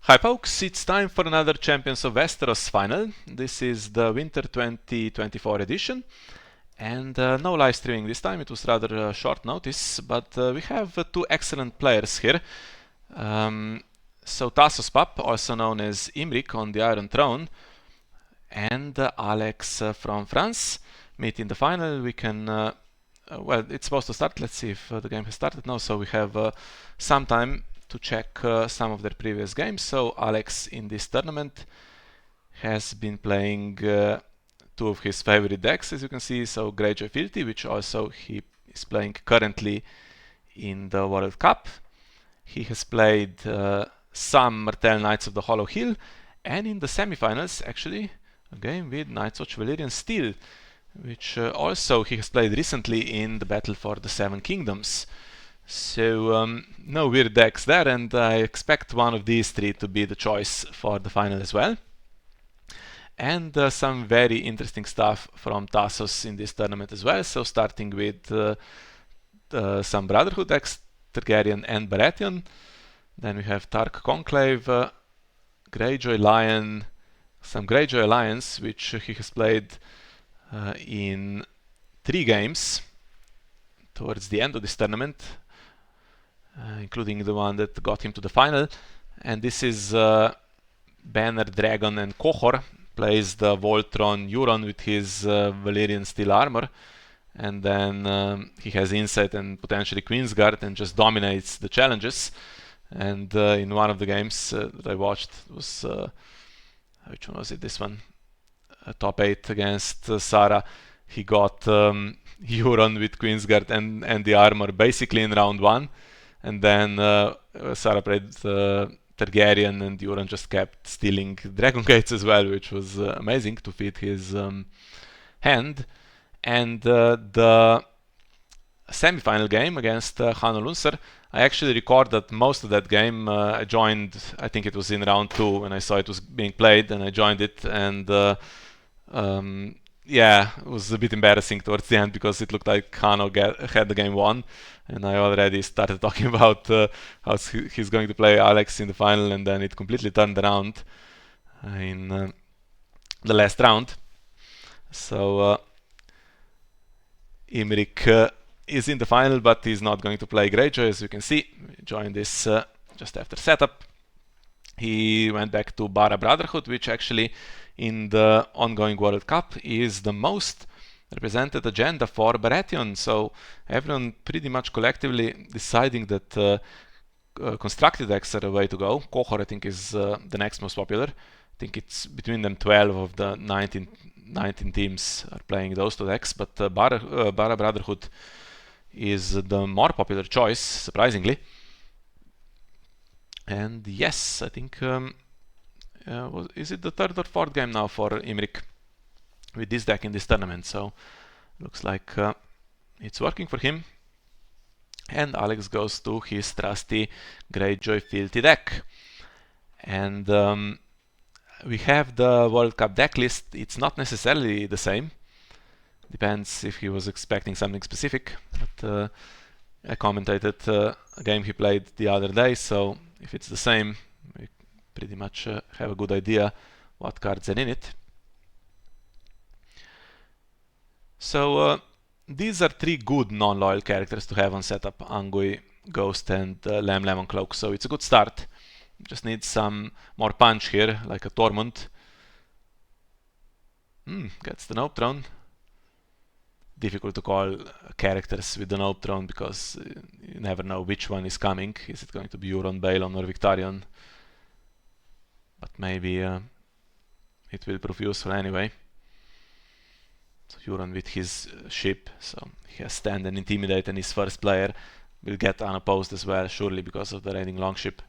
Hi folks, it's time for another Champions of Westeros final. This is the Winter 2024 edition, and no live streaming this time. It was rather short notice, but we have two excellent players here. So Tassos Pap, also known as Imric on the Iron Throne, and Alex from France meet in the final. We can, well, it's supposed to start. Let's see if the game has started now. So we have some time to check some of their previous games. So Alex in this tournament has been playing two of his favorite decks, as you can see. So Greyjoy Fealty, which also he is playing currently in the World Cup. He has played some Martell Knights of the Hollow Hill, and in the semifinals, actually, a game with Knights of Valyrian Steel, which also he has played recently in the Battle for the Seven Kingdoms. So no weird decks there, and I expect one of these three to be the choice for the final as well. And some very interesting stuff from Tassos in this tournament as well. So starting with some Brotherhood decks, Targaryen and Baratheon. Then we have Tark Conclave, Greyjoy Lion, some Greyjoy Alliance, which he has played in 3 games towards the end of this tournament, including the one that got him to the final. And this is Banner, Dragon and Qohor. Plays the Voltron Euron with his Valyrian steel armor, and then he has Insight and potentially Queensguard and just dominates the challenges. And in one of the games that I watched, was which one was it? This one, top 8 against Saraaa. He got Euron with Queensguard and the armor basically in round 1, and then Saraaa played Targaryen, and Euron just kept stealing Dragon Gates as well, which was amazing to fit his hand. And the semi-final game against Hanno Lunser, I actually recorded most of that game. I joined, I think it was in round 2 when I saw it was being played, and I joined it, and yeah, it was a bit embarrassing towards the end because it looked like Hanno had the game won, and I already started talking about how he's going to play Alex in the final, and then it completely turned around in the last round. So Imric is in the final, but he's not going to play Greyjoy, as you can see. He joined this just after setup. He went back to Brotherhood, which actually in the ongoing World Cup is the most represented agenda for Baratheon. So everyone pretty much collectively deciding that constructed decks are the way to go. Qohor, I think, is the next most popular. I think it's between them 12 of the 19 teams are playing those two decks, but Brotherhood is the more popular choice, surprisingly. And yes, I think is it the 3rd or 4th game now for Imric with this deck in this tournament? So looks like it's working for him. And Alex goes to his trusty Greyjoy Fealty deck. And we have the World Cup deck list. It's not necessarily the same. Depends if he was expecting something specific. But I commentated a game he played the other day, so if it's the same, we pretty much have a good idea what cards are in it. So these are 3 good non-loyal characters to have on setup: Angui, Ghost and Lemon Cloak, so it's a good start. Just need some more punch here, like a Tormund. Gets the Nope Throne. Difficult to call characters with the Nope Throne because you never know which one is coming. Is it going to be Euron, Balon or Victarion? But maybe it will prove useful anyway. So Euron with his ship, so he has Stand and Intimidate, and his first player will get unopposed as well, surely because of the raiding longship.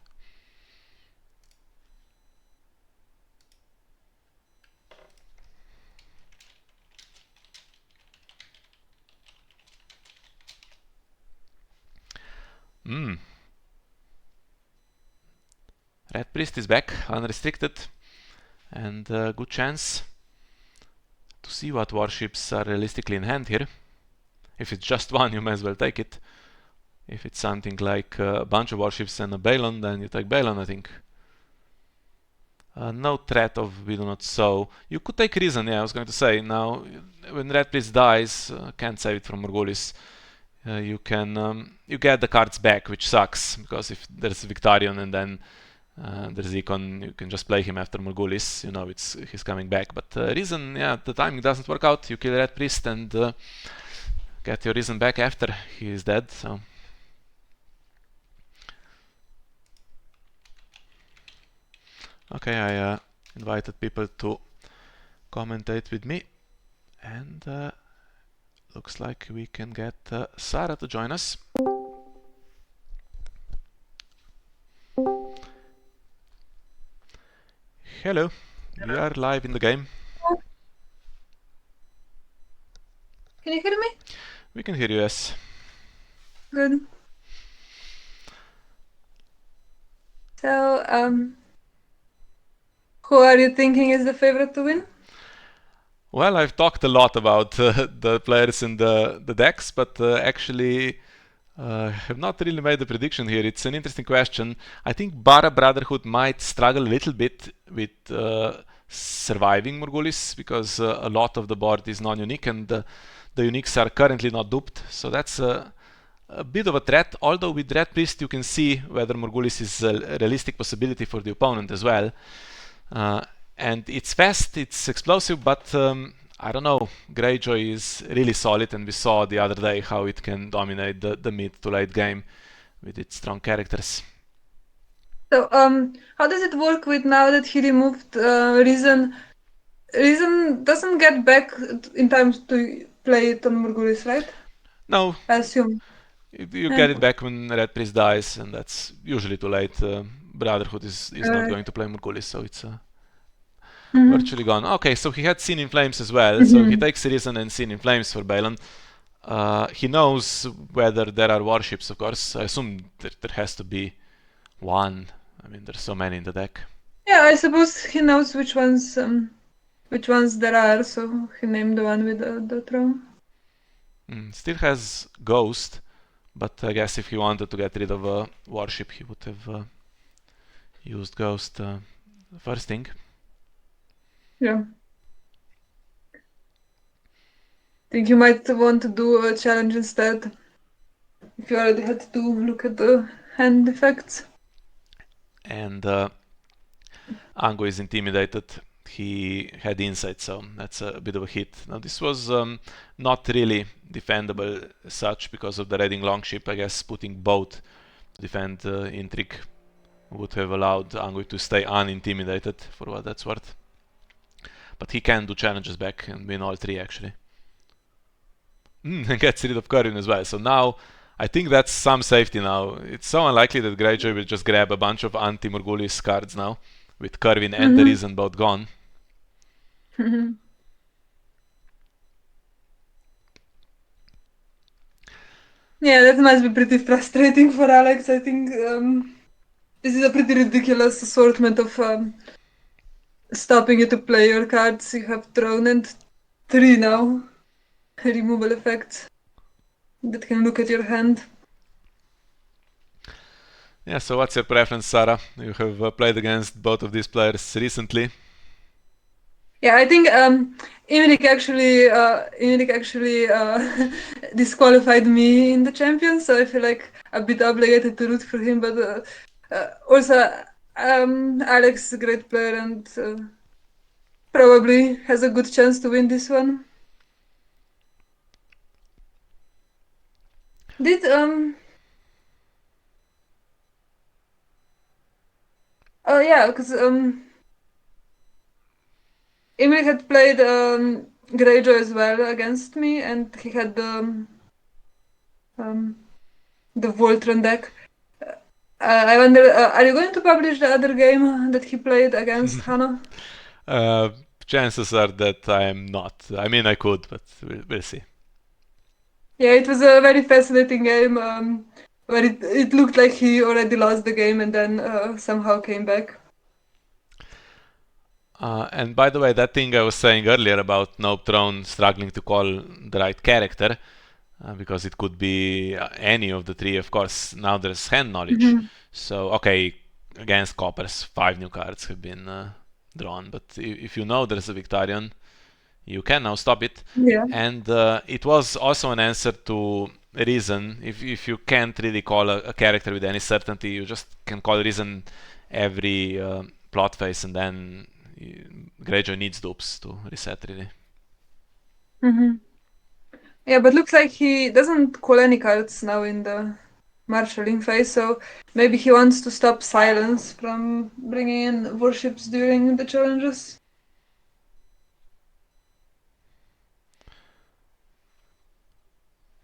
Red Priest is back, unrestricted, and good chance to see what warships are realistically in hand here. If it's just one, you may as well take it. If it's something like a bunch of warships and a Balon, then you take Balon, I think. No threat of we do not sow. You could take reason, yeah, I was going to say. Now, when Red Priest dies, can't save it from Morghulis. You get the cards back, which sucks, because if there's Victarion and then there's Econ, you can just play him after Morghulis, you know he's coming back. But reason, yeah, the timing doesn't work out. You kill Red Priest and get your reason back after he is dead, so... Okay, I invited people to commentate with me, and looks like we can get Saraaa to join us. Hello, we are live in the game. Can you hear me? We can hear you, yes. Good. So, who are you thinking is the favorite to win? Well, I've talked a lot about the players in the decks, but actually have not really made a prediction here. It's an interesting question. I think Brotherhood might struggle a little bit with surviving Morghulis, because a lot of the board is non-unique, and the uniques are currently not duped. So that's a bit of a threat, although with Red Priest you can see whether Morghulis is a realistic possibility for the opponent as well. And it's fast, it's explosive, but I don't know, Greyjoy is really solid, and we saw the other day how it can dominate the mid to late game with its strong characters. So, how does it work with now that he removed Reason? Reason doesn't get back in time to play it on Morghulis, right? No, I assume. you get it back when Red Priest dies, and that's usually too late. Brotherhood is not going to play Morghulis, so it's virtually gone. Okay, so he had Seen in Flames as well, so he takes Reason and Seen in Flames for Balon. He knows whether there are warships, of course. I assume there has to be one. I mean, there's so many in the deck. Yeah, I suppose he knows which ones there are, so he named the one with the throne. Still has Ghost, but I guess if he wanted to get rid of a warship, he would have used Ghost first thing. Yeah. Think you might want to do a challenge instead, if you already had to look at the hand effects. And Ango is intimidated. He had insight, so that's a bit of a hit. Now this was not really defendable as such because of the raiding longship. I guess putting both to defend Intrigue would have allowed Ango to stay unintimidated, for what that's worth. But he can do challenges back and win all three, actually. And gets rid of Corvin as well. So now I think that's some safety now. It's so unlikely that Greyjoy will just grab a bunch of anti-Morghulis cards now, with Corvin and the Reason both gone. Yeah, that must be pretty frustrating for Alex. I think this is a pretty ridiculous assortment of stopping you to play your cards. You have Throne and 3 now removal effects that can look at your hand. Yeah, so what's your preference, Saraaa? You have played against both of these players recently. Yeah, I think Imrik actually disqualified me in the champions, so I feel like a bit obligated to root for him. But also, Alex is a great player and probably has a good chance to win this one. Did oh yeah, because Emil had played Greyjoy as well against me, and he had the Voltron deck. I wonder, are you going to publish the other game that he played against Hannah? Chances are that I am not. I mean, I could, but we'll see. Yeah, it was a very fascinating game where it looked like he already lost the game and then somehow came back. And by the way, that thing I was saying earlier about Nope Throne struggling to call the right character, because it could be any of the three, of course. Now there's hand knowledge. So, okay, against Coppers, 5 new cards have been drawn. But if you know there's a Victarion, you can now stop it. Yeah. And it was also an answer to Reason. If you can't really call a character with any certainty, you just can call Reason every plot phase, and then Greyjoy needs dupes to reset, really. Yeah, but looks like he doesn't call any cards now in the marshalling phase, so maybe he wants to stop Silence from bringing in warships during the challenges.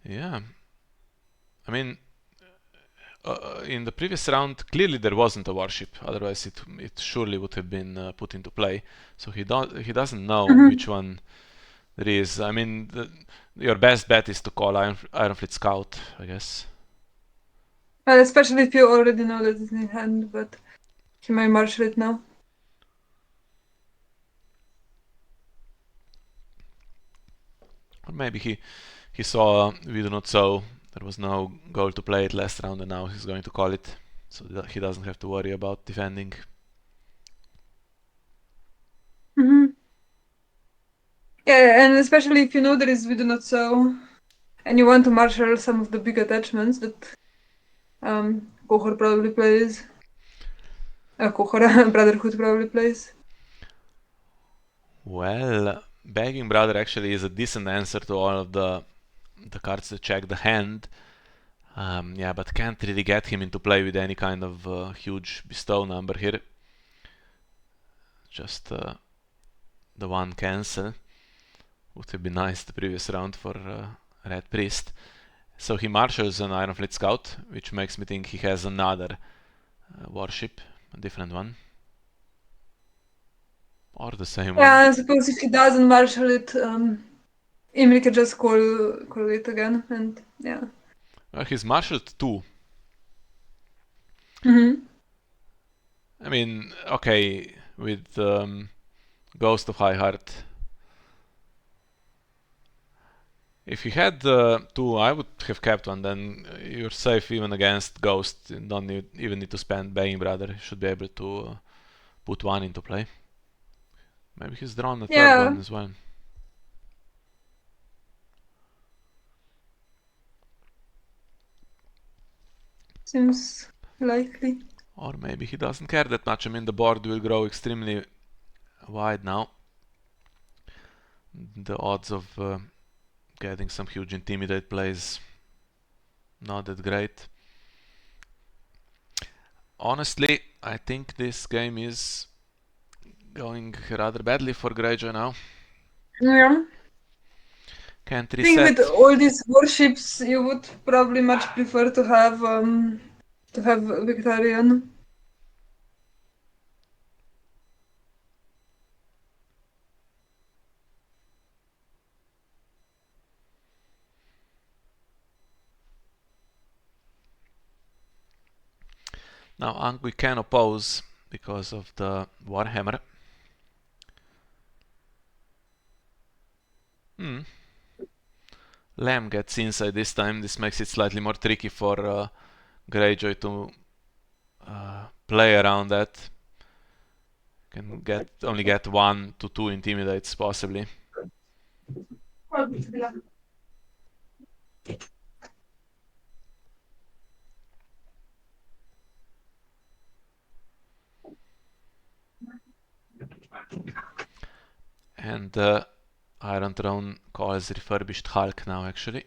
Yeah. I mean, in the previous round, clearly there wasn't a warship. Otherwise, it surely would have been put into play. So he doesn't know which one there is. I mean, your best bet is to call Ironfleet Scout, I guess. Well, especially if you already know that it's in hand, but he may marshal it now. Or maybe he saw We Do Not Sow. There was no goal to play it last round, and now he's going to call it, so that he doesn't have to worry about defending. Yeah, and especially if you know there is We Do Not Sow, and you want to marshal some of the big attachments that Kohor probably plays. Kohor Brotherhood probably plays. Well, Begging Brother actually is a decent answer to all of the cards that check the hand. Yeah, but can't really get him into play with any kind of huge bestow number here. Just the one cancel would have been nice the previous round for Red Priest. So he marshals an Ironfleet Scout, which makes me think he has another warship, a different one. Or the same one. Yeah, I suppose if he doesn't marshal it, Imri can just call it again, and yeah. Well, he's marshaled two. I mean, okay, with Ghost of High Heart. If you had two, I would have kept one. Then you're safe even against Ghost. You don't even need to spend Begging Brother. You should be able to put one into play. Maybe he's drawn the third one as well. Seems likely. Or maybe he doesn't care that much. I mean, the board will grow extremely wide now. The odds of getting some huge Intimidate plays not that great. Honestly, I think this game is going rather badly for Greyjoy now. Yeah. Can't I think reset. with all these warships, you would probably much prefer to have Victarion. Now Angui can oppose because of the Warhammer. Lamb gets inside this time. This makes it slightly more tricky for Greyjoy to play around that. Can only get 1 to 2 intimidates possibly. And Iron Throne calls Refurbished Hulk now actually.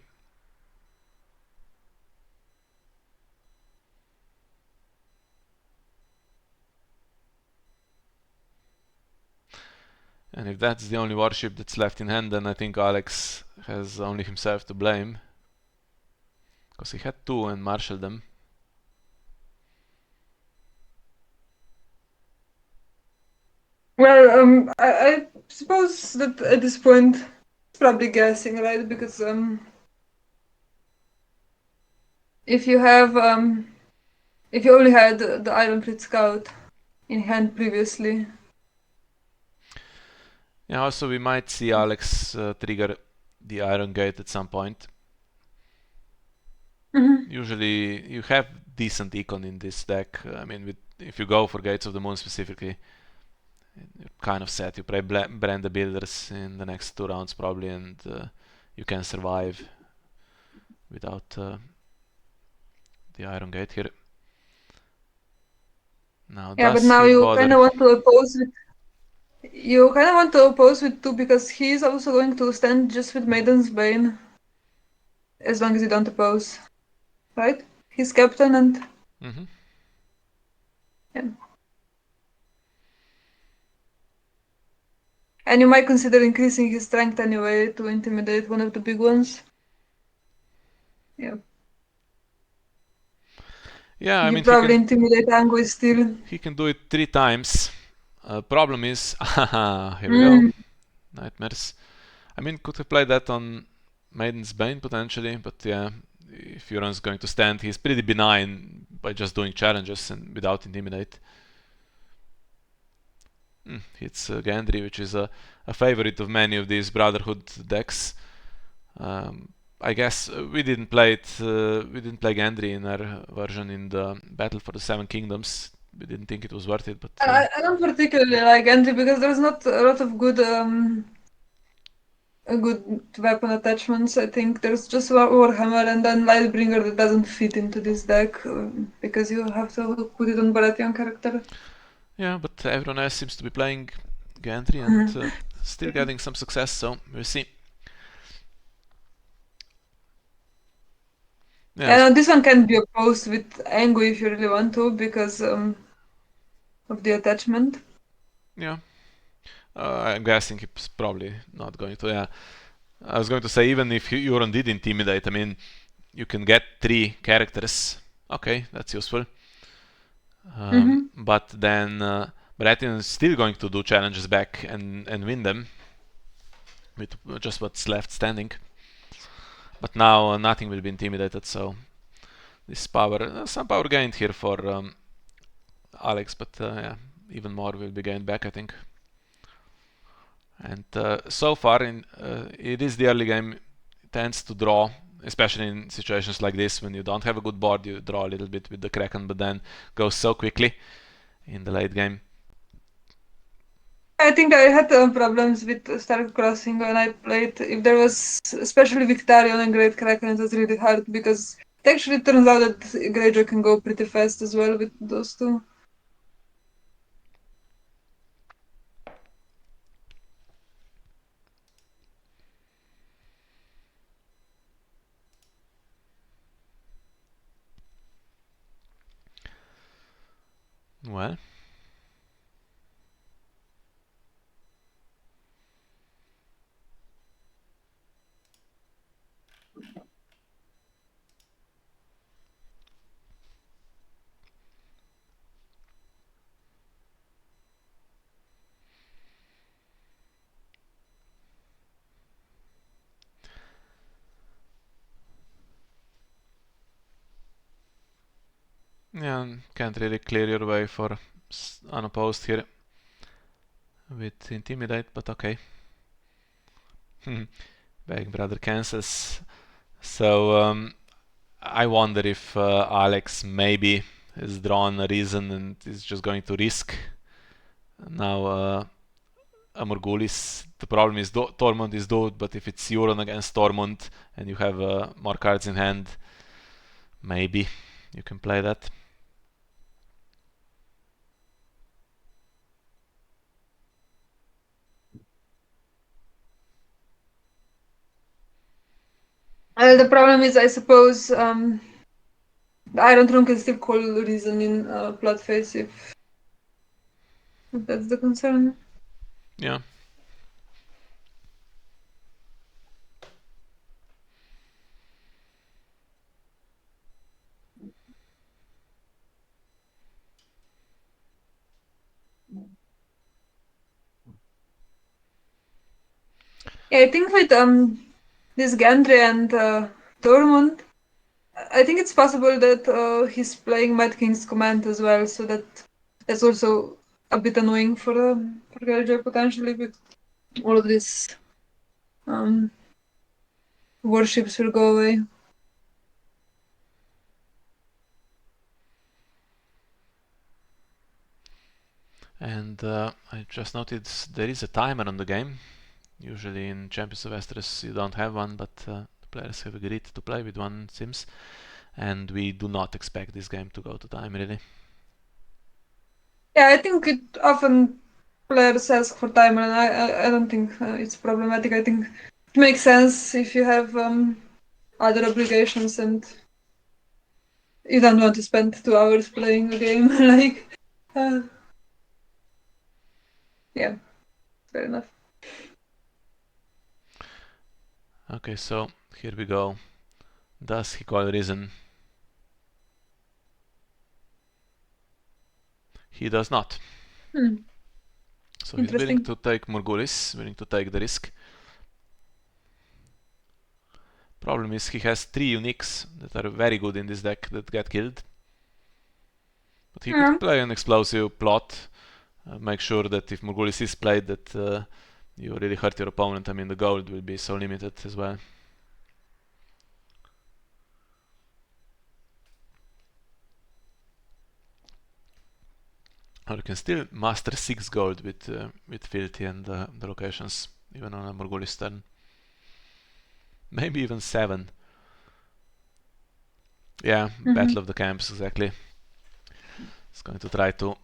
And if that's the only warship that's left in hand, then I think Alex has only himself to blame. Because he had 2 and marshaled them. Well, I suppose that at this point, it's probably guessing, right? Because if you have if you only had the Ironfleet Scout in hand previously. Yeah, also we might see Alex trigger the Iron Gate at some point. Usually you have decent econ in this deck. I mean, if you go for Gates of the Moon specifically, You're kind of set. You play Brand the Builders in the next 2 rounds probably, and you can survive without the Iron Gate here. Now Yeah, but does now he you bother? kind of want to oppose with. You kind of want to oppose with 2 because he's also going to stand just with Maiden's Bane. As long as you don't oppose. Right? He's captain and. Mm-hmm. Yeah. And you might consider increasing his strength anyway to intimidate one of the big ones. Yeah. Yeah, I You mean he probably can intimidate Angui still. do it 3 times. Problem is, here we go. Mm. Nightmares. I mean, could have played that on Maiden's Bane potentially, but yeah, if Euron's going to stand, he's pretty benign by just doing challenges and without intimidate. It's Gendry, which is a favorite of many of these Brotherhood decks. I guess we didn't play it. We didn't play Gendry in our version in the Battle for the Seven Kingdoms. We didn't think it was worth it, but I don't particularly like Entry because there's not a lot of good weapon attachments. I think there's just Warhammer and then Lightbringer that doesn't fit into this deck because you have to put it on Baratheon character. yeah. But everyone else seems to be playing Gendry and still getting some success. So we'll see. Yeah, And this one can be opposed with Angui if you really want to because of the attachment. yeah. I'm guessing he's probably not going to. Yeah, I was going to say even if Euron did intimidate, I mean, you can get 3 characters. Okay, that's useful. But then Baratheon is still going to do challenges back and win them with just what's left standing. But now nothing will be intimidated, so this power, some power gained here for Alex, but yeah, even more will be gained back, I think. And so far, it is the early game tends to draw, especially in situations like this when you don't have a good board. You draw a little bit with the Kraken, but then goes so quickly in the late game. I think I had problems with Star Crossing when I played. If there was, especially Victarion and Great Kraken, it was really hard because it actually turns out that Greyjoy can go pretty fast as well with those 2. Well, yeah, can't really clear your way for unopposed here with Intimidate, but okay. Big Brother cancels. So I wonder if Alex maybe has drawn a reason and is just going to risk now Amorgulis. The problem is Tormund is dude, but if it's Euron against Tormund and you have more cards in hand, maybe you can play that. The problem is, I suppose, the Iron Throne can still call reason in plot phase if that's the concern. Yeah. Yeah, I think with this Gendry and Tormund, I think it's possible that he's playing Mad King's Command as well, so that's also a bit annoying for Greyjoy potentially, but all of these um, warships will go away. And I just noticed there is a timer on the game. Usually in Champions of Westeros you don't have one, but the players have agreed to play with one, it seems. And we do not expect this game to go to time, really. Yeah, I think it often players ask for timer, and I don't think it's problematic. I think it makes sense if you have other obligations and you don't want to spend 2 hours playing a game. Like, yeah, fair enough. Okay, so here we go. Does he call reason? He does not. So he's willing to take Morgulis, willing to take the risk. Problem is he has 3 uniques that are very good in this deck that get killed. But he could play an explosive plot, make sure that if Morgulis is played that you really hurt your opponent. I mean, the gold will be so limited as well. Or you can still master 6 gold with Fealty and the locations, even on a Morgulis turn. Maybe even 7. Yeah, Battle of the Camps, exactly. It's going to try to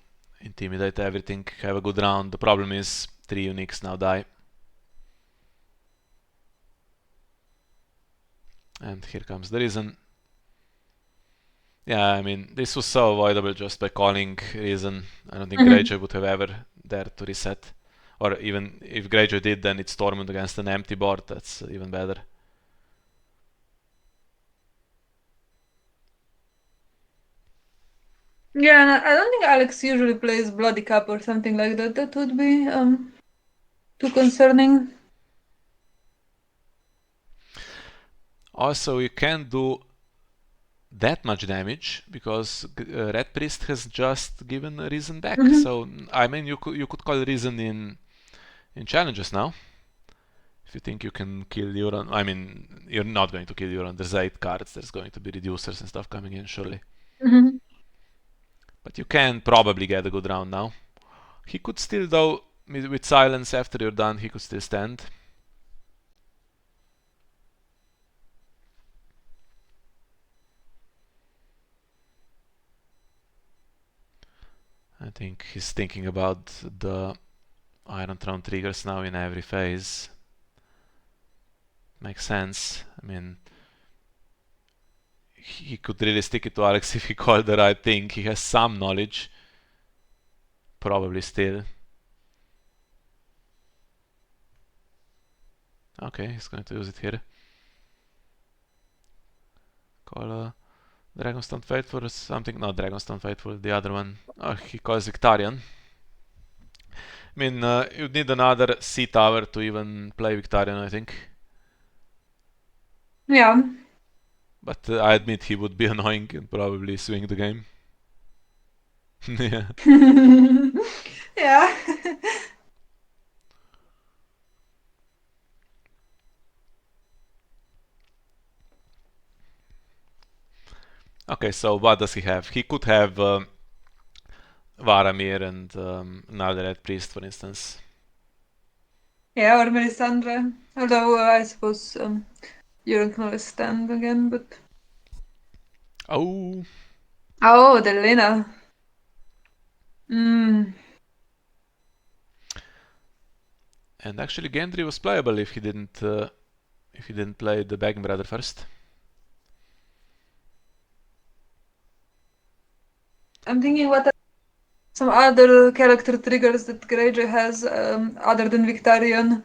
intimidate everything, have a good round. The problem is 3 uniques now die. And here comes the reason. Yeah, I mean, this was so avoidable just by calling reason. I don't think Greyjoy would have ever dared to reset. Or even if Greyjoy did, then it's Tormund against an empty board. That's even better. Yeah, and I don't think Alex usually plays Bloody Cup or something like that. That would be too concerning. Also, you can't do that much damage because Red Priest has just given reason back. So I mean, you could call reason in challenges now. If you think you can kill Euron, I mean, you're not going to kill Euron. There's 8 cards. There's going to be reducers and stuff coming in, surely. But you can probably get a good round now. He could still, though, with silence after you're done, he could still stand. I think he's thinking about the Iron Throne triggers now in every phase. Makes sense. I mean, he could really stick it to Alex if he called the right thing. He has some knowledge. Probably still. Okay, he's going to use it here. Call a Dragonstone Faithful or something. No, Dragonstone Faithful, the other one. Oh, he calls Victarion. I mean, you'd need another sea tower to even play Victarion, I think. Yeah. But I admit he would be annoying and probably swing the game. Yeah. Yeah. Okay, so what does he have? He could have Varamir and another Red Priest, for instance. Yeah, or Melisandre. Although I suppose Euron can always stand again, but... Oh! Oh, the Lena. And actually Gendry was playable if he didn't play the Bagging Brother first. I'm thinking what are some other character triggers that Greyjoy has other than Victarion.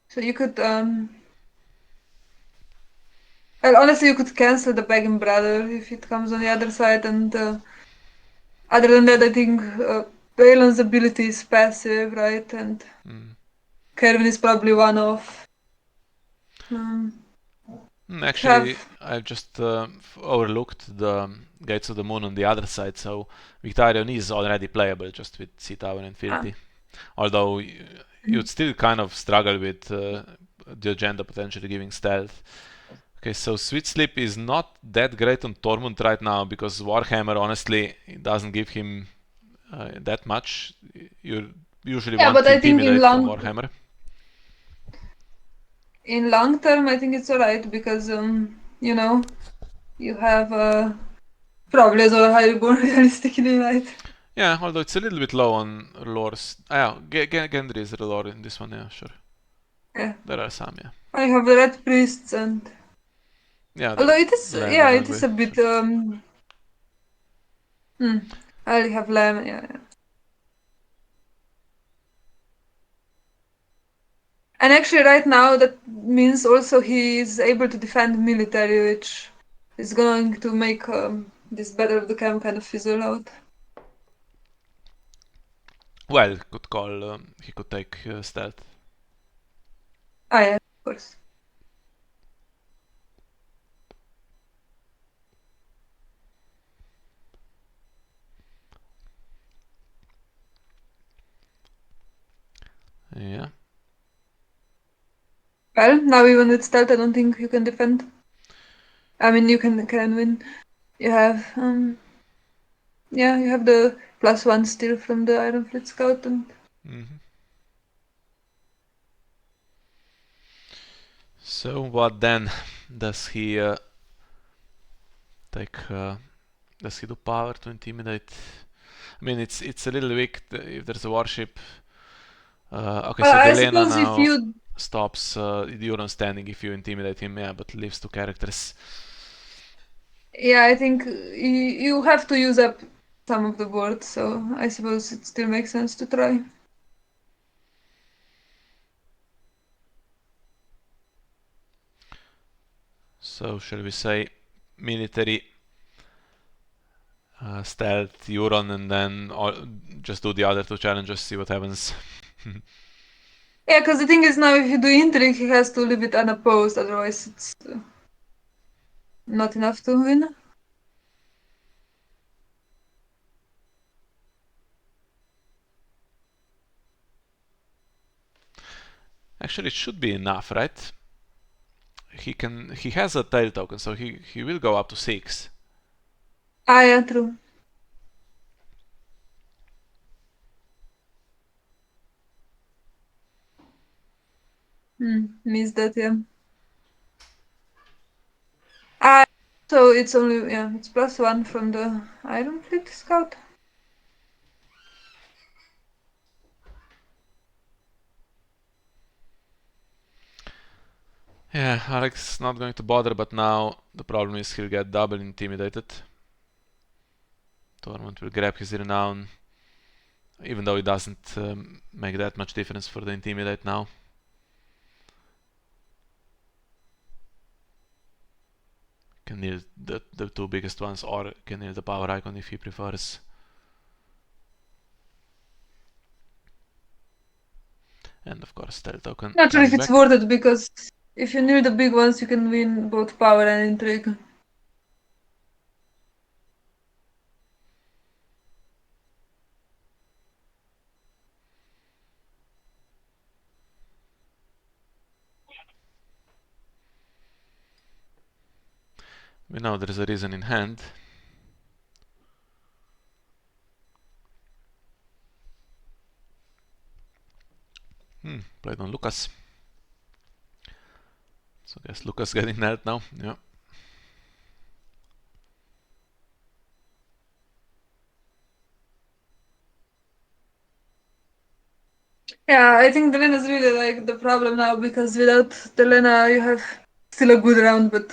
So you could well, honestly, you could cancel the Bagging Brother if it comes on the other side, and other than that, I think Balon's ability is passive, right? And Kervin is probably one of. Actually, I've just overlooked the Gates of the Moon on the other side, so Victarion is already playable just with Sea Tower and Fealty. Although you'd still kind of struggle with the agenda potentially giving stealth. Okay, so Sweet Sleep is not that great on Tormund right now because Warhammer, honestly, it doesn't give him that much. You usually Yeah, want but to I think intimidate from Warhammer. in long term, I think it's alright because you know, you have probably as well high reborn realistically, right? Yeah, although it's a little bit low on lores. Yeah, Gendry is the lore in this one, yeah, sure. Yeah. There are some, yeah. I have the red priests and Yeah, although it is Lamb yeah, and it is Ugly, a bit sure. I only have lamb, yeah. And actually right now that means also he is able to defend military, which is going to make this battle of the camp kind of fizzle out. Well, could call, he could take stealth. Ah yeah, of course. Yeah. Well, now even with stealth I don't think you can defend. I mean you can win. You have yeah, you have the +1 still from the Iron Fleet Scout and So what then? Does he take? Does he do power to intimidate? I mean, it's a little weak if there's a warship. Okay, well, so I Delena suppose if now you stops Euron standing if you intimidate him, yeah, but leaves two characters. yeah, I think you have to use up some of the board, so I suppose it still makes sense to try. So shall we say military stealth Euron and then just do the other two challenges, see what happens. Yeah, because the thing is now if you do intrigue, he has to leave it unopposed, otherwise it's not enough to win. Actually, it should be enough, right? He has a tail token, so he will go up to 6. Ah, yeah, true. Missed that, yeah. Ah, so it's only, yeah, it's +1 from the Iron Fleet Scout. Yeah, Alex is not going to bother, but now the problem is he'll get double intimidated. Tormund will grab his renown, even though it doesn't make that much difference for the intimidate now. Can kneel the two biggest ones, or can kneel the power icon if he prefers. And of course, tail token Not sure if coming it's back. worth it because if you kneel the big ones, you can win both power and intrigue. We know there is a reason in hand. Played on Lucas. So I guess Lucas getting nailed now. Yeah. Yeah, I think Delena's really like the problem now because without Delena you have still a good round, but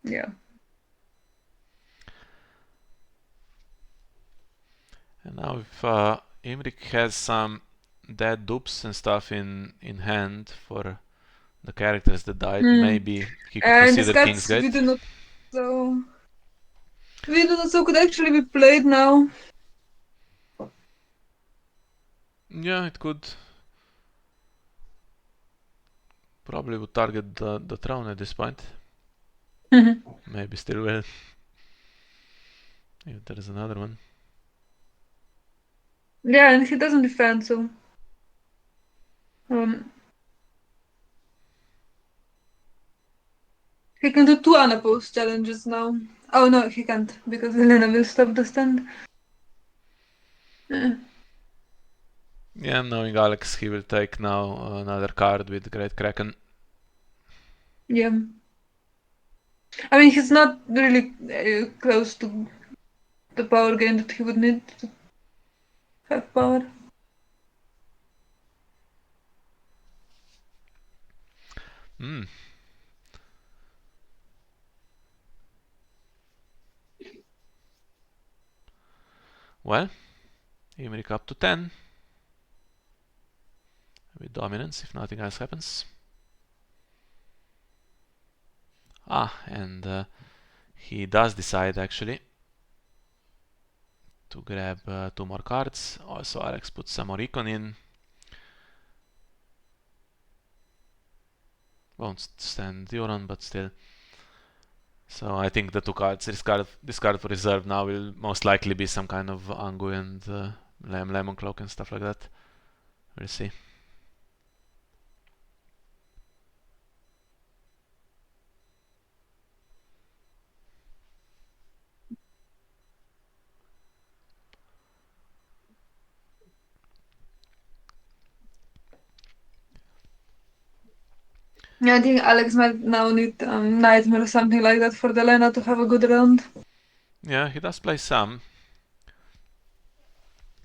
yeah. And now if Imrik has some dead dupes and stuff in hand for the characters that died, maybe he could And consider discards Kingsgate. We do not so could actually be played now. Yeah, it could. Probably would target the throne at this point. Maybe still will. If there is another one. Yeah, and he doesn't defend, so um He can do 2 unopposed challenges now. Oh no, he can't, because Elena will stop the stand. Yeah, knowing Alex, he will take now another card with Great Kraken. Yeah. I mean, he's not really close to the power gain that he would need to have power. Hmm. Well, Imrik up to 10. With dominance if nothing else happens. And he does decide actually to grab 2 more cards. Also Alex puts some more recon in. Won't stand Euron, but still. So I think the 2 cards discarded for reserve now will most likely be some kind of Angu and Lemon Cloak and stuff like that. We'll see. Yeah, I think Alex might now need Nightmare or something like that for the Lena to have a good round. Yeah, he does play some.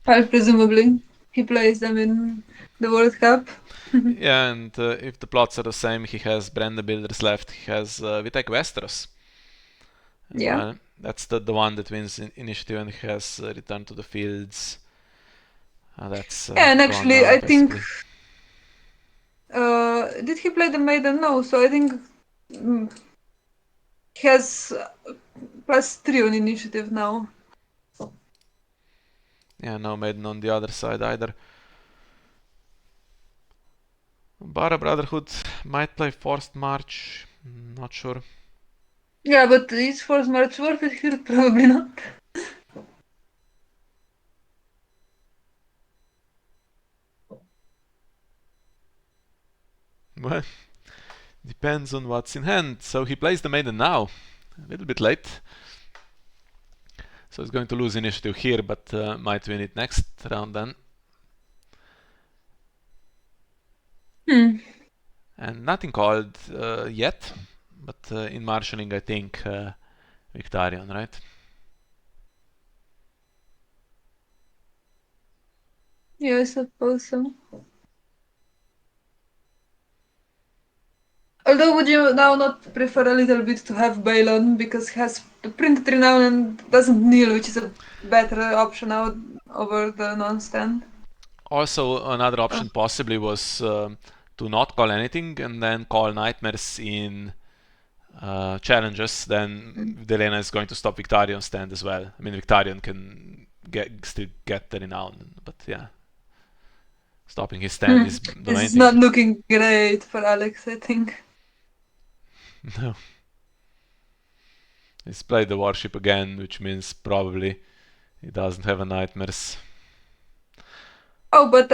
Well, presumably. He plays them in the World Cup. Yeah, and if the plots are the same, he has Brand the Builders left. He has we take Westeros as Yeah. well. That's the one that wins initiative and he has Return to the Fields. That's Yeah, and gone actually, down I think. basically. Did he play the Maiden? No, so I think mm, he has +3 on initiative now. Yeah, no Maiden on the other side either. Brotherhood might play Forced March. Not sure. Yeah, but is Force March worth it here? Probably not. Well, depends on what's in hand. So he plays the Maiden now. A little bit late. So he's going to lose initiative here, but might win it next round then. And nothing called yet, but in marshalling I think Victarion, right? Yeah, I suppose so. Although, would you now not prefer a little bit to have Balon because he has the printed renown and doesn't kneel, which is a better option out over the non-stand? Also, another option possibly was to not call anything and then call Nightmares in challenges. Then Delena is going to stop Victarion's stand as well. I mean, Victarion can still get the renown, but yeah, stopping his stand is the This main is thing. not looking great for Alex, I think. No. He's played the Warship again, which means probably he doesn't have a Nightmares. Oh, but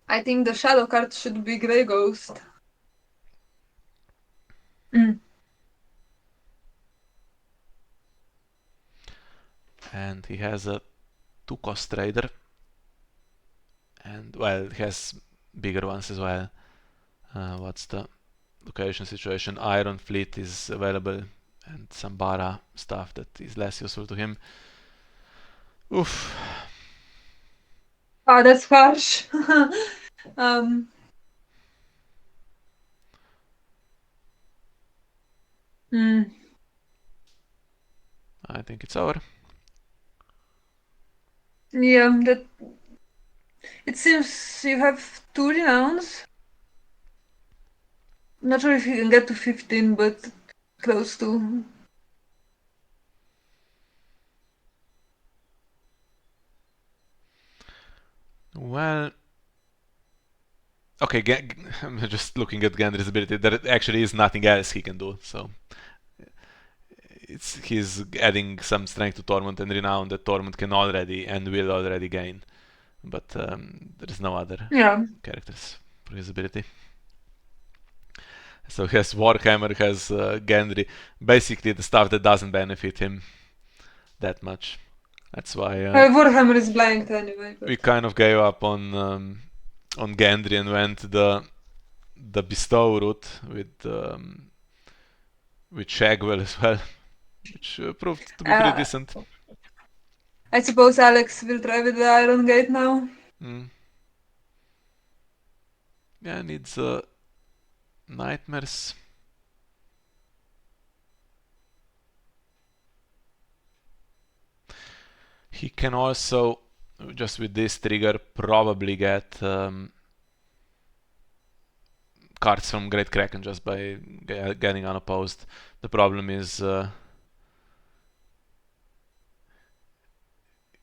I think the shadow card should be Grey Ghost. And he has a 2-cost trader. And well, he has bigger ones as well. What's the location situation? Iron Fleet is available and some Bara stuff that is less useful to him. Oof. Ah, that's harsh. um, mm, I think it's over. yeah, that. It seems you have 2 renowns. Not sure if you can get to 15, but close to. Well, okay, I'm just looking at Gendry's ability. There actually is nothing else he can do, so he's adding some strength to Torment and Renown that Torment can already and will already gain. But there is no other Yeah. characters for his ability. So he has Warhammer, has Gendry, basically the stuff that doesn't benefit him that much. That's why Warhammer is blanked anyway. we kind of gave up on Gendry and went the bestow route with Shagwell as well, which proved to be pretty decent. I suppose Alex will try with the Iron Gate now. Yeah, needs nightmares. He can also, just with this trigger, probably get cards from Great Kraken just by getting unopposed. The problem is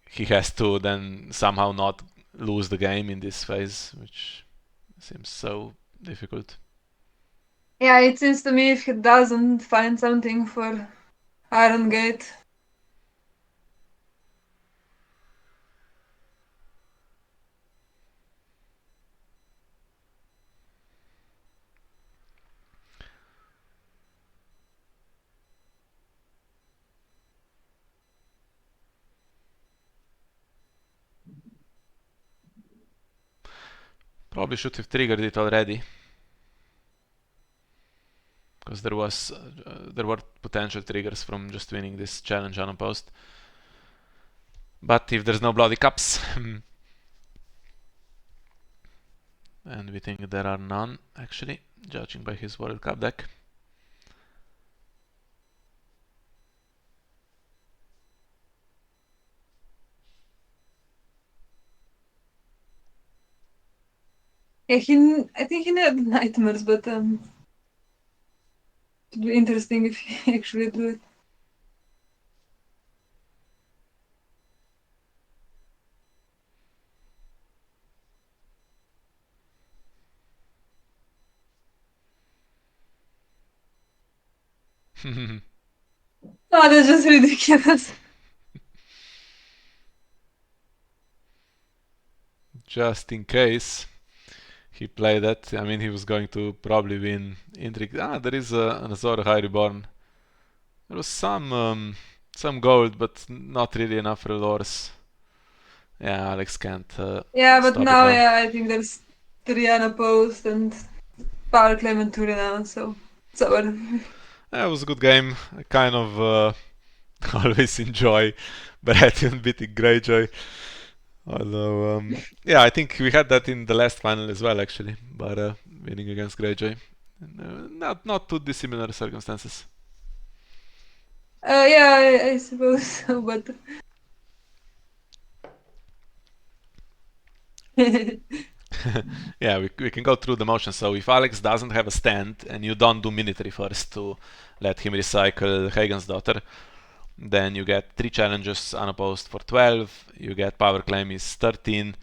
he has to then somehow not lose the game in this phase, which seems so difficult. Yeah, it seems to me if he doesn't find something for Iron Gate. Probably should have triggered it already, because there were potential triggers from just winning this challenge unopposed. But if there's no bloody cups, and we think there are none actually, judging by his World Cup deck. Yeah, I think he had nightmares, but it'd be interesting if he actually do it. Oh, that's just ridiculous. Just in case he played that, I mean, he was going to probably win Intrigue. There is an Azor High Reborn. There was some gold, but not really enough for lures. Yeah, Alex can't Yeah, but stop now, it now. yeah, I think there's 3 unopposed and power claim and 2 renown, so it's over. Yeah, it was a good game. I kind of always enjoy Baratheon beating Greyjoy. Although, yeah, I think we had that in the last final as well, actually. But winning against Greyjoy. Not too dissimilar circumstances. Yeah, I suppose so, but Yeah, we can go through the motions. So if Alex doesn't have a stand and you don't do military first to let him recycle Hagen's daughter, then you get 3 challenges unopposed for 12, you get power claim is 13,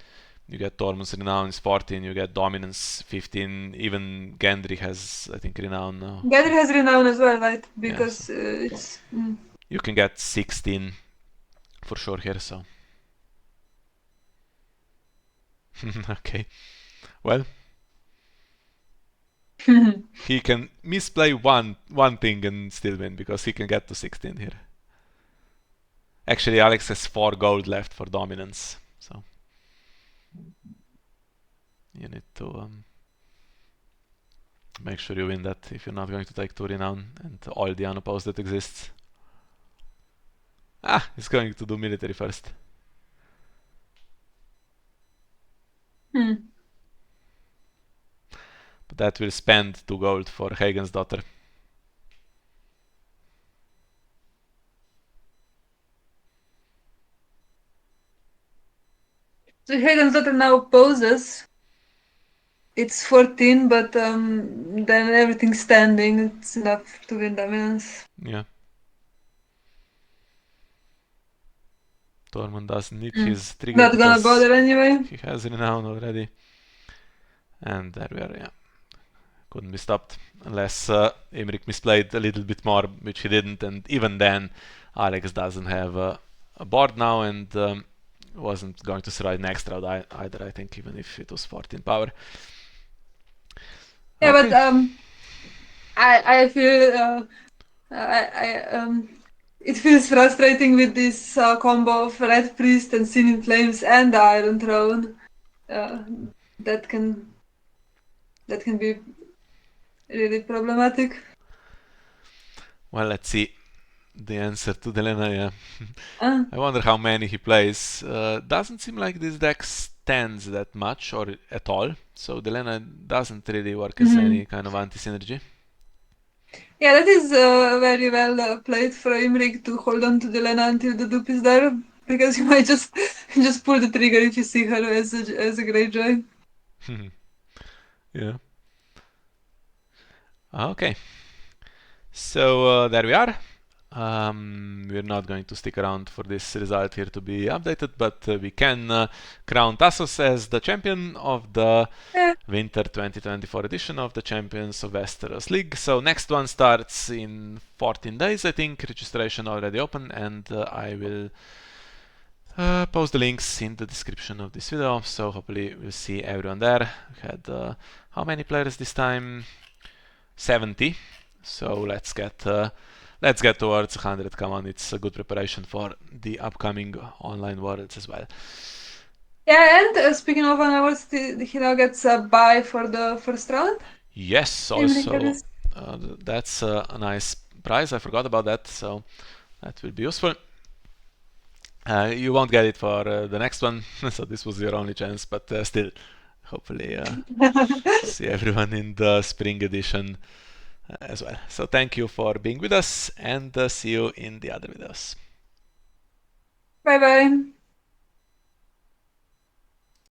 you get Tormund's renown is 14, you get dominance 15, even Gendry has, I think, renown now. Gather has renown as well, right? Because Yeah, it's. you can get 16 for sure here, so. Okay. Well, he can misplay one thing and still win because he can get to 16 here. Actually, Alex has 4 gold left for dominance, so you need to make sure you win that if you're not going to take 2 renown and all the unopposed that exists. He's going to do military first. But that will spend 2 gold for Hagen's daughter. So Hagen's daughter now poses. It's 14, but then everything's standing. It's enough to win dominance. Yeah. Tormund doesn't need his trigger Not gonna because bother anyway. he has renown already. And there we are, yeah. Couldn't be stopped unless Imrik misplayed a little bit more, which he didn't, and even then Alex doesn't have a board now and wasn't going to survive next round either, I think, even if it was 14 power. Yeah, Okay. but I feel it feels frustrating with this combo of Red Priest and Sin in Flames and the Iron Throne. Uh, that can be really problematic. Well, let's see the answer to Delena, yeah. Uh, I wonder how many he plays. Doesn't seem like this deck stands that much or at all, so Delena doesn't really work as mhm. any kind of anti-synergy. Yeah, that is very well played for Imrik to hold on to the Lena until the dupe is there, because you might just pull the trigger if you see her as a Greyjoy. Yeah. Okay. So there we are. We're not going to stick around for this result here to be updated, but we can crown Tassos as the champion of the Yeah, Winter 2024 edition of the Champions of Westeros League. So next one starts in 14 days, I think. Registration already open, and I will post the links in the description of this video. So hopefully we'll see everyone there. We had how many players this time? 70. So let's get towards 100. Come on, it's a good preparation for the upcoming online worlds as well. yeah. And speaking of awards, he now gets a buy for the first round. Yes, Imrik, that also is. that's a nice prize. I forgot about that, so that will be useful. You won't get it for the next one, so this was your only chance, but still, hopefully see everyone in the spring edition as well. So thank you for being with us, and see you in the other videos. Bye bye.